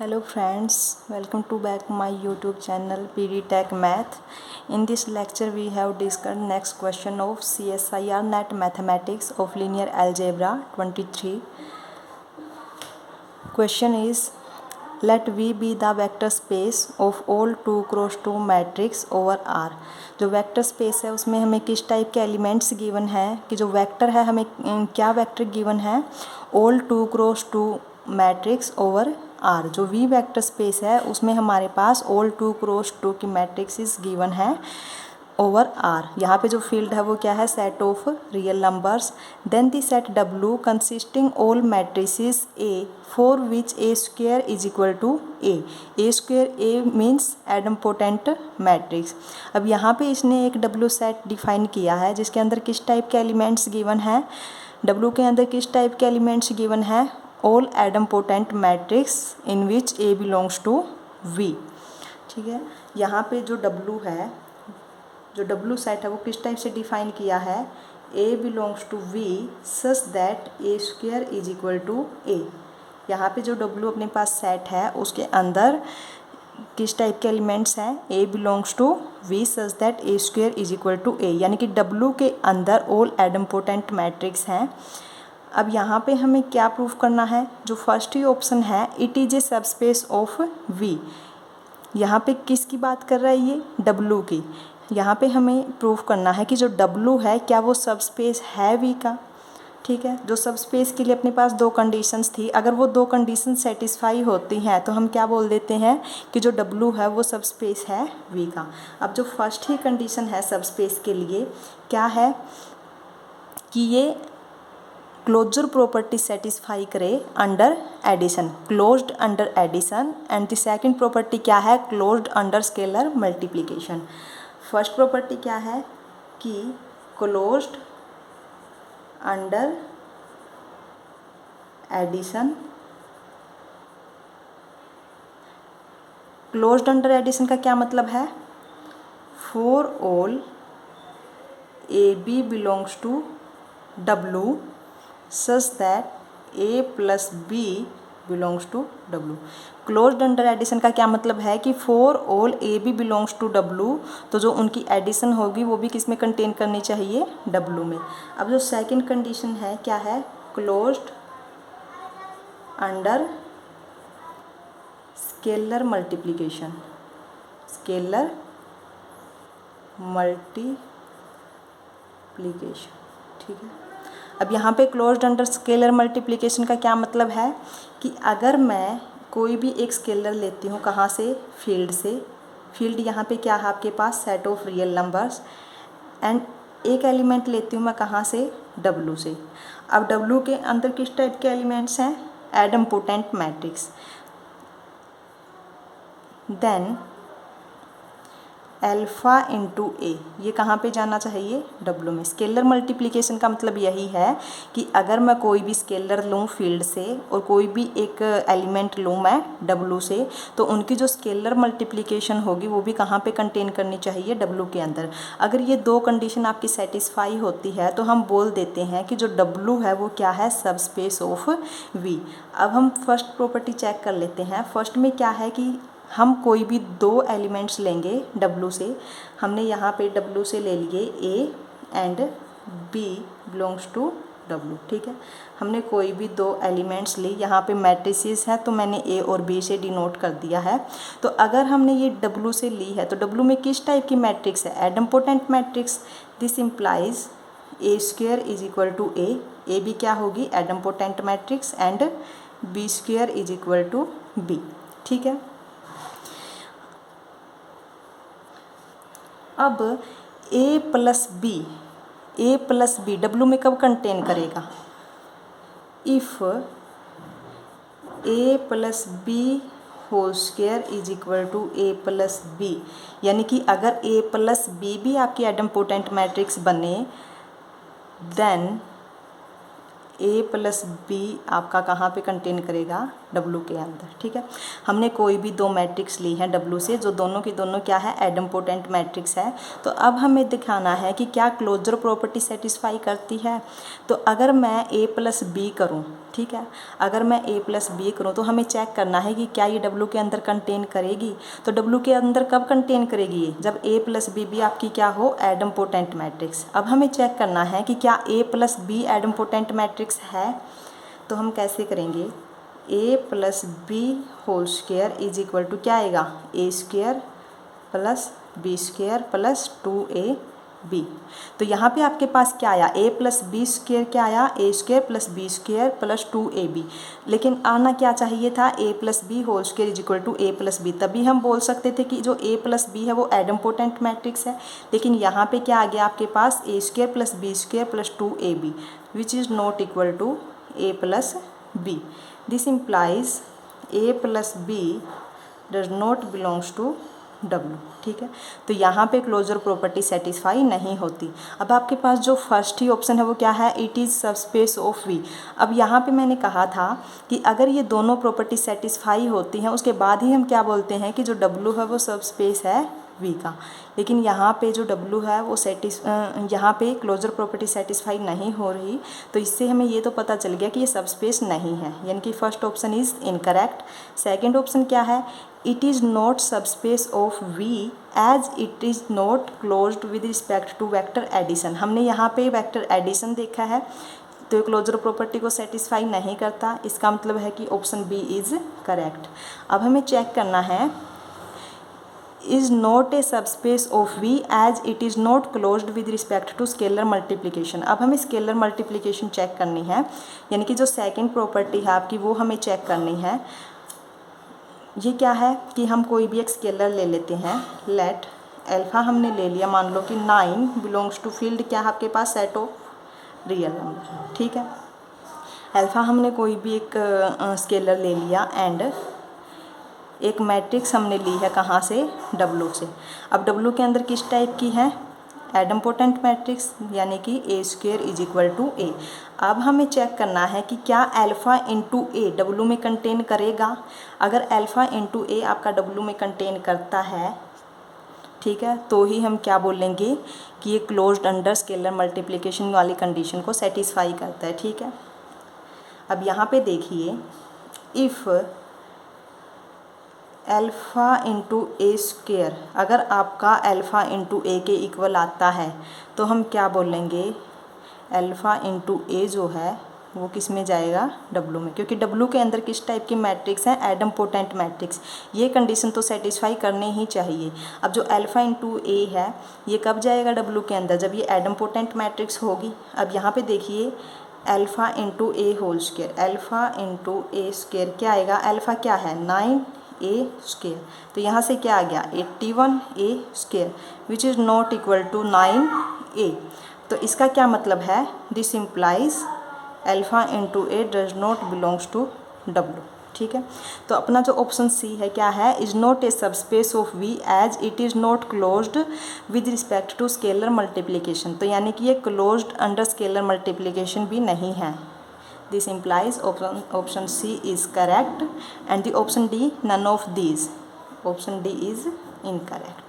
Hello friends, welcome to back my YouTube channel PD Tech Math. In this lecture we have discussed next question of CSIR Net Mathematics of Linear Algebra 23. Question is, let V be the vector space of all 2 cross 2 matrix over R. जो vector space है उसमें हमें किस type के elements given है कि जो vector है हमें क्या वेक्टर गिवन है, all 2 cross 2 matrix over R. जो वी वेक्टर स्पेस है उसमें हमारे पास ऑल 2 क्रॉस 2 की मैट्रिक्स गिवन है ओवर आर. यहाँ पे जो फील्ड है वो क्या है, set of real numbers. Then the set W consisting all matrices A for which A square is equal to A. A square A means idempotent matrix. अब यहाँ पे इसने एक डब्ल्यू सेट डिफाइन किया है जिसके अंदर किस टाइप के एलिमेंट्स गिवन है, डब्ल्यू के अंदर किस टाइप के एलिमेंट्स गिवन है, all idempotent matrix in which A belongs to V. ठीक है, यहाँ पे जो डब्ल्यू है, जो डब्ल्यू सेट है वो किस टाइप से डिफाइन किया है, A belongs to V such that A square is equal to A. यहाँ पे जो डब्ल्यू अपने पास सेट है उसके अंदर किस टाइप के एलिमेंट्स हैं, A belongs to V such that A square is equal to A, यानी कि डब्ल्यू के अंदर ऑल एडम्पोटेंट मैट्रिक्स हैं. अब यहाँ पे हमें क्या प्रूफ करना है, जो फर्स्ट ही ऑप्शन है it is a subspace of V. यहाँ पे किसकी बात कर रहा है, ये डब्ल्यू की. यहाँ पे हमें प्रूफ करना है कि जो डब्ल्यू है क्या वो सबस्पेस है वी का. ठीक है, जो सबस्पेस के लिए अपने पास दो कंडीशंस थी, अगर वो दो कंडीशन सेटिस्फाई होती हैं तो हम क्या बोल देते हैं कि जो डब्ल्यू है वो सबस्पेस है वी का. अब जो फर्स्ट ही कंडीशन है सबस्पेस के लिए क्या है कि ये क्लोजर प्रॉपर्टी सेटिस्फाई करे under addition, closed under addition. And the second property क्या है, closed under scalar multiplication. First property क्या है कि closed under addition. Closed under addition का क्या मतलब है, for all A B belongs to W such that A plus B belongs to W. Closed under addition का क्या मतलब है कि for all A B belongs to W, तो जो उनकी एडिशन होगी वो भी किस में कंटेन करनी चाहिए, डब्ल्यू में. अब जो सेकंड कंडीशन है क्या है, closed under scalar multiplication. Scalar multiplication. ठीक है, अब यहाँ पे क्लोज्ड अंडर स्केलर मल्टीप्लिकेशन का क्या मतलब है कि अगर मैं कोई भी एक स्केलर लेती हूँ, कहाँ से, फील्ड से. फील्ड यहाँ पे क्या है आपके पास, set of real numbers. And एक एलिमेंट लेती हूँ मैं कहाँ से, डब्ल्यू से. अब डब्ल्यू के अंदर किस टाइप के एलिमेंट्स हैं, एडम्पोटेंट मैट्रिक्स. देन अल्फ़ा इंटू ए, ये कहाँ पे जाना चाहिए, डब्ल्यू में. स्केलर मल्टीप्लिकेशन का मतलब यही है कि अगर मैं कोई भी स्केलर लूँ फील्ड से और कोई भी एक एलिमेंट लूँ मैं डब्ल्यू से, तो उनकी जो स्केलर मल्टीप्लिकेशन होगी वो भी कहाँ पे कंटेन करनी चाहिए, डब्ल्यू के अंदर. अगर ये दो कंडीशन आपकी सेटिस्फाई होती है तो हम बोल देते हैं कि जो डब्ल्यू है वो क्या है, सबस्पेस ऑफ वी. अब हम फर्स्ट प्रॉपर्टी चेक कर लेते हैं. फर्स्ट में क्या है कि हम कोई भी दो एलिमेंट्स लेंगे डब्ल्यू से. हमने यहाँ पे डब्ल्यू से ले लिए A and B belongs to W. ठीक है, हमने कोई भी दो एलिमेंट्स ली, यहाँ पे मैट्रिसेस है तो मैंने ए और बी से डिनोट कर दिया है. तो अगर हमने ये डब्ल्यू से ली है तो डब्ल्यू में किस टाइप की मैट्रिक्स है, idempotent matrix. This implies A square is equal to A. A B क्या होगी, idempotent matrix. And B square is equal to B. ठीक है, अब a प्लस बी डब्ल्यू में कब कंटेन करेगा, if a plus B whole square is equal to a plus B. यानी कि अगर a प्लस बी भी आपकी एडम्पोटेंट मैट्रिक्स बने, देन a प्लस बी आपका कहाँ पे कंटेन करेगा, W के अंदर। ठीक है, हमने कोई भी दो मैट्रिक्स ली है W से जो दोनों की दोनों क्या है, एडम्पोटेंट मैट्रिक्स है। तो अब हमें दिखाना है कि क्या क्लोजर प्रॉपर्टी सेटिस्फाई करती है। तो अगर मैं A प्लस बी करूँ, ठीक है, अगर मैं A प्लस बी करूँ तो हमें चेक करना है कि क्या ये W के अंदर कंटेन करेगी। तो W के अंदर कब कंटेन करेगी ये, जब A प्लस बी भी आपकी क्या हो, एडम्पोटेंट मैट्रिक्स। अब हमें चेक करना है कि क्या A plus B idempotent matrix है। तो हम कैसे करेंगे, A plus B whole square is equal to क्या आएगा, A square plus B square plus 2AB। तो यहाँ पे आपके पास क्या आया, A प्लस बी स्क्वायर क्या आया, A square plus B square plus 2AB। लेकिन आना क्या चाहिए था, A plus B whole square is equal to A plus B. तभी हम बोल सकते थे कि जो A प्लस बी है वो एडम्पोटेंट मैट्रिक्स है। लेकिन यहाँ पे क्या आ गया आपके पास, A square plus B square plus 2AB which is not equal to A plus B. This implies A plus B does not belongs to W। ठीक है, तो यहाँ पे क्लोजर प्रॉपर्टी सेटिस्फाई नहीं होती। अब आपके पास जो फर्स्ट ही ऑप्शन है वो क्या है, it is subspace of V। अब यहाँ पे मैंने कहा था कि अगर ये दोनों प्रॉपर्टी सेटिस्फाई होती हैं उसके बाद ही हम क्या बोलते हैं कि जो W है वो सबस्पेस है V का। लेकिन यहाँ पे जो W है वो यहाँ पे क्लोजर प्रॉपर्टी सेटिस्फाई नहीं हो रही। तो इससे हमें ये तो पता चल गया कि ये सबस्पेस नहीं है, यानी कि first option is incorrect. Second option क्या है, it is not subspace of V as it is not closed with respect to vector addition. हमने यहाँ पे वेक्टर एडिशन देखा है तो ये क्लोजर प्रॉपर्टी को सेटिस्फाई नहीं करता। इसका मतलब है कि ऑप्शन बी इज़ करेक्ट। अब हमें चेक करना है, is not a subspace of V as it is not closed with respect to scalar multiplication। अब हमें स्केलर मल्टीप्लिकेशन चेक करनी है, यानी कि जो सेकंड प्रॉपर्टी है आपकी वो हमें चेक करनी है। ये क्या है कि हम कोई भी एक स्केलर ले लेते हैं, लेट अल्फ़ा हमने ले लिया, मान लो कि 9 बिलोंग्स टू फील्ड क्या है आपके पास, सेट ऑफ रियल नंबर। ठीक है, अल्फ़ा हमने कोई भी एक स्केलर ले लिया एंड एक मैट्रिक्स हमने ली है कहाँ से, W से। अब W के अंदर किस टाइप की है, एडम्पोटेंट मैट्रिक्स, यानी कि A square is equal to A। अब हमें चेक करना है कि क्या अल्फ़ा इंटू A W में कंटेन करेगा। अगर अल्फ़ा इंटू A आपका W में कंटेन करता है, ठीक है, तो ही हम क्या बोलेंगे कि ये क्लोज्ड अंडर स्केलर मल्टीप्लिकेशन वाली कंडीशन को सेटिस्फाई करता है। ठीक है, अब यहाँ पे देखिए, if alpha into A square, अगर आपका अल्फ़ा इंटू A के इक्वल आता है तो हम क्या बोलेंगे, अल्फ़ा इंटू A जो है वो किस में जाएगा, W में, क्योंकि W के अंदर किस टाइप की मैट्रिक्स हैं, एडम्पोटेंट मैट्रिक्स। ये कंडीशन तो सेटिस्फाई करनी ही चाहिए। अब जो अल्फ़ा इंटू A है ये कब जाएगा W के अंदर, जब ये एडम्पोटेंट मैट्रिक्स होगी। अब यहाँ पे देखिए, alpha into A whole square, alpha into A square क्या आएगा, अल्फ़ा क्या है 9A स्क्वायर, तो यहाँ से क्या आ गया 81A square which is not equal to 9A। तो इसका क्या मतलब है, this implies alpha into A does not belongs to W। ठीक है, तो अपना जो ऑप्शन सी है क्या है, is not a subspace of V as it is not closed with respect to scalar multiplication. तो यानी कि ये क्लोज्ड अंडर स्केलर मल्टीप्लिकेशन भी नहीं है। This implies option C is correct and the option D none of these. Option D is incorrect.